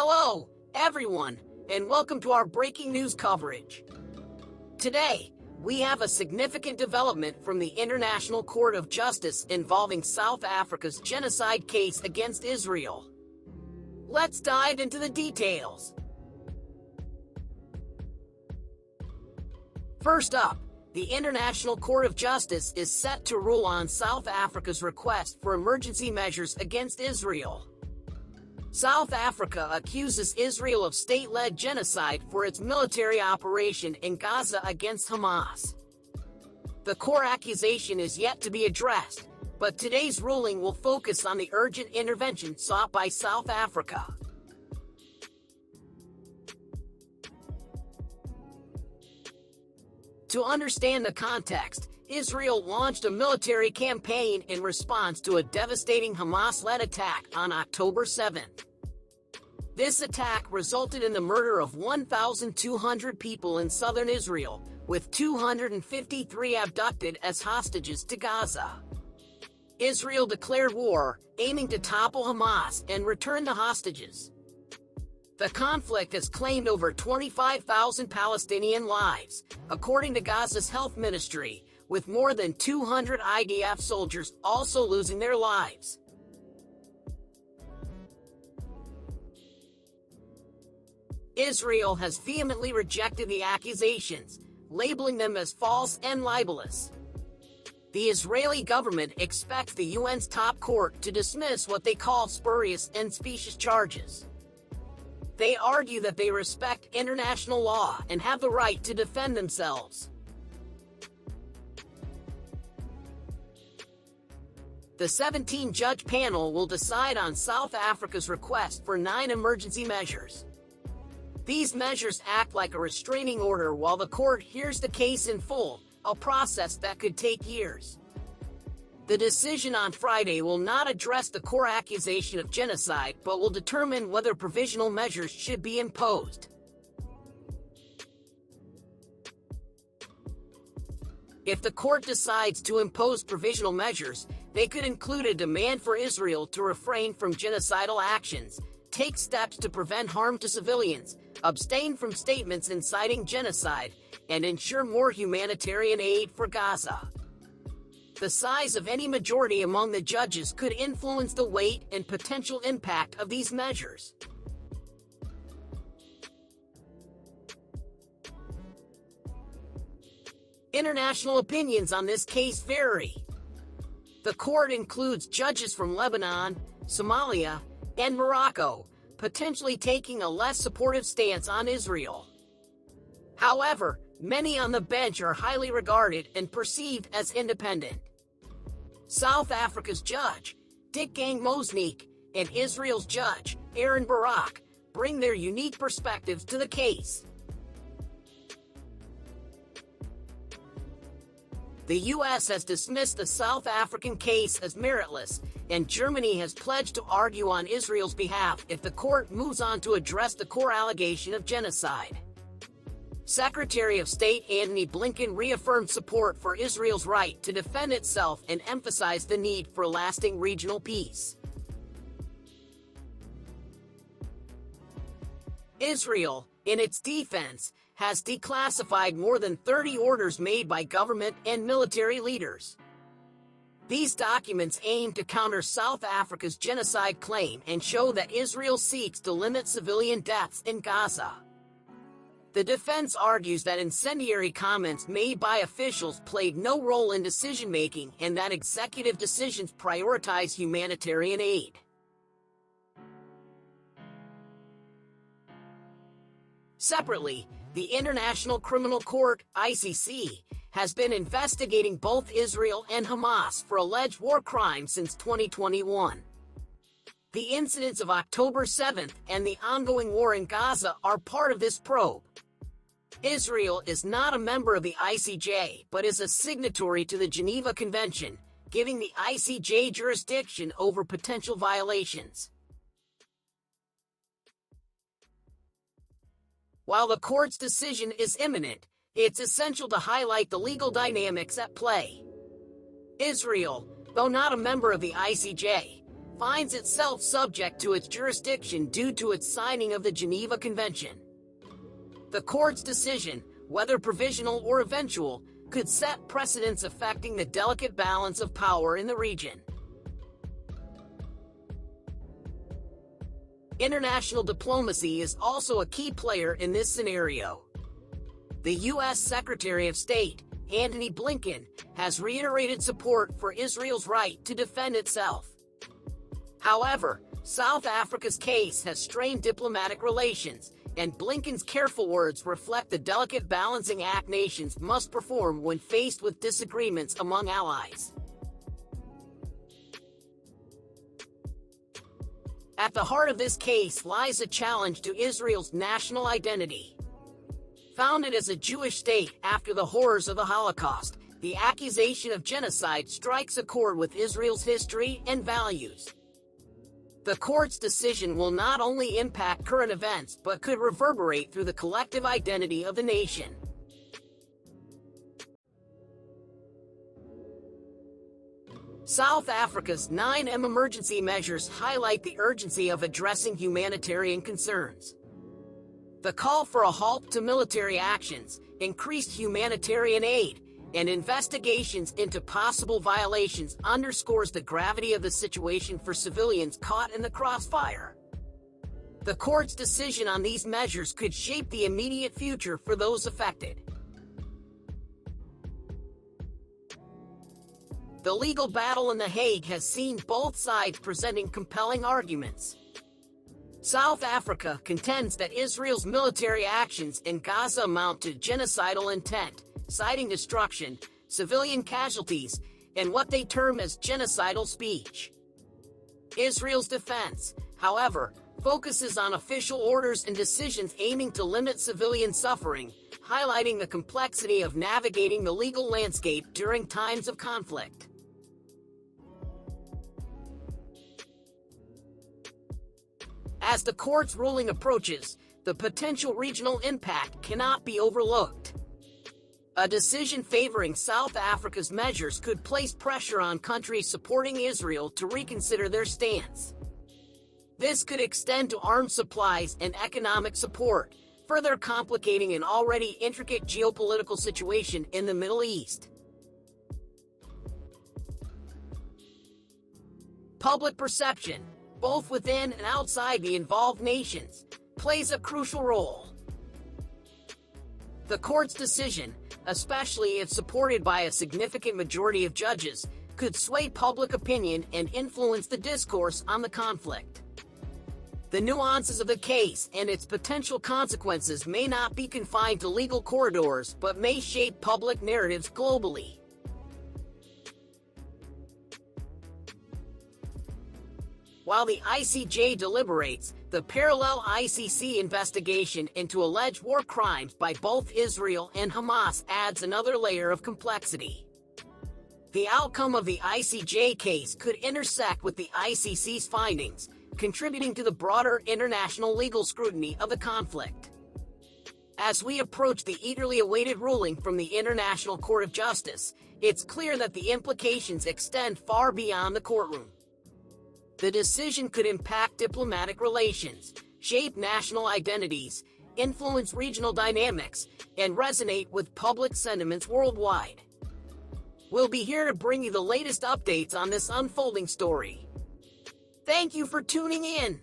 Hello, everyone, and welcome to our breaking news coverage. Today, we have a significant development from the International Court of Justice involving South Africa's genocide case against Israel. Let's dive into the details. First up, the International Court of Justice is set to rule on South Africa's request for emergency measures against Israel. South Africa accuses Israel of state-led genocide for its military operation in Gaza against Hamas. The core accusation is yet to be addressed, but today's ruling will focus on the urgent intervention sought by South Africa. To understand the context, Israel launched a military campaign in response to a devastating Hamas-led attack on October 7th. This attack resulted in the murder of 1,200 people in southern Israel, with 253 abducted as hostages to Gaza. Israel declared war, aiming to topple Hamas and return the hostages. The conflict has claimed over 25,000 Palestinian lives, according to Gaza's health ministry, with more than 200 IDF soldiers also losing their lives. Israel has vehemently rejected the accusations, labeling them as false and libelous. The Israeli government expects the UN's top court to dismiss what they call spurious and specious charges. They argue that they respect international law and have the right to defend themselves. The 17-judge panel will decide on South Africa's request for 9 emergency measures. These measures act like a restraining order while the court hears the case in full, a process that could take years. The decision on Friday will not address the core accusation of genocide but will determine whether provisional measures should be imposed. If the court decides to impose provisional measures, they could include a demand for Israel to refrain from genocidal actions, take steps to prevent harm to civilians, abstain from statements inciting genocide, and ensure more humanitarian aid for Gaza. The size of any majority among the judges could influence the weight and potential impact of these measures. International opinions on this case vary. The court includes judges from Lebanon, Somalia, and Morocco, potentially taking a less supportive stance on Israel. However, many on the bench are highly regarded and perceived as independent. South Africa's judge, Dick Gang-Mosnick, and Israel's judge, Aaron Barak, bring their unique perspectives to the case. The U.S. has dismissed the South African case as meritless, and Germany has pledged to argue on Israel's behalf if the court moves on to address the core allegation of genocide. Secretary of State Antony Blinken reaffirmed support for Israel's right to defend itself and emphasized the need for lasting regional peace. Israel, in its defense, has declassified more than 30 orders made by government and military leaders. These documents aim to counter South Africa's genocide claim and show that Israel seeks to limit civilian deaths in Gaza. The defense argues that incendiary comments made by officials played no role in decision-making and that executive decisions prioritize humanitarian aid. Separately, the International Criminal Court, ICC, has been investigating both Israel and Hamas for alleged war crimes since 2021. The incidents of October 7th and the ongoing war in Gaza are part of this probe. Israel is not a member of the ICJ but is a signatory to the Geneva Convention, giving the ICJ jurisdiction over potential violations. While the court's decision is imminent, it's essential to highlight the legal dynamics at play. Israel, though not a member of the ICJ, finds itself subject to its jurisdiction due to its signing of the Geneva Convention. The court's decision, whether provisional or eventual, could set precedents affecting the delicate balance of power in the region. International diplomacy is also a key player in this scenario. The U.S. Secretary of State, Antony Blinken, has reiterated support for Israel's right to defend itself. However, South Africa's case has strained diplomatic relations, and Blinken's careful words reflect the delicate balancing act nations must perform when faced with disagreements among allies. At the heart of this case lies a challenge to Israel's national identity. Founded as a Jewish state after the horrors of the Holocaust, the accusation of genocide strikes a chord with Israel's history and values. The court's decision will not only impact current events but could reverberate through the collective identity of the nation. South Africa's 9M emergency measures highlight the urgency of addressing humanitarian concerns. The call for a halt to military actions, increased humanitarian aid, and investigations into possible violations underscores the gravity of the situation for civilians caught in the crossfire. The court's decision on these measures could shape the immediate future for those affected. The legal battle in The Hague has seen both sides presenting compelling arguments. South Africa contends that Israel's military actions in Gaza amount to genocidal intent, citing destruction, civilian casualties, and what they term as genocidal speech. Israel's defense, however, focuses on official orders and decisions aiming to limit civilian suffering, highlighting the complexity of navigating the legal landscape during times of conflict. As the court's ruling approaches, the potential regional impact cannot be overlooked. A decision favoring South Africa's measures could place pressure on countries supporting Israel to reconsider their stance. This could extend to arms supplies and economic support, further complicating an already intricate geopolitical situation in the Middle East. Public perception, both within and outside the involved nations, plays a crucial role. The court's decision, especially if supported by a significant majority of judges, could sway public opinion and influence the discourse on the conflict. The nuances of the case and its potential consequences may not be confined to legal corridors but may shape public narratives globally. While the ICJ deliberates, the parallel ICC investigation into alleged war crimes by both Israel and Hamas adds another layer of complexity. The outcome of the ICJ case could intersect with the ICC's findings, contributing to the broader international legal scrutiny of the conflict. As we approach the eagerly awaited ruling from the International Court of Justice, it's clear that the implications extend far beyond the courtroom. The decision could impact diplomatic relations, shape national identities, influence regional dynamics, and resonate with public sentiments worldwide. We'll be here to bring you the latest updates on this unfolding story. Thank you for tuning in.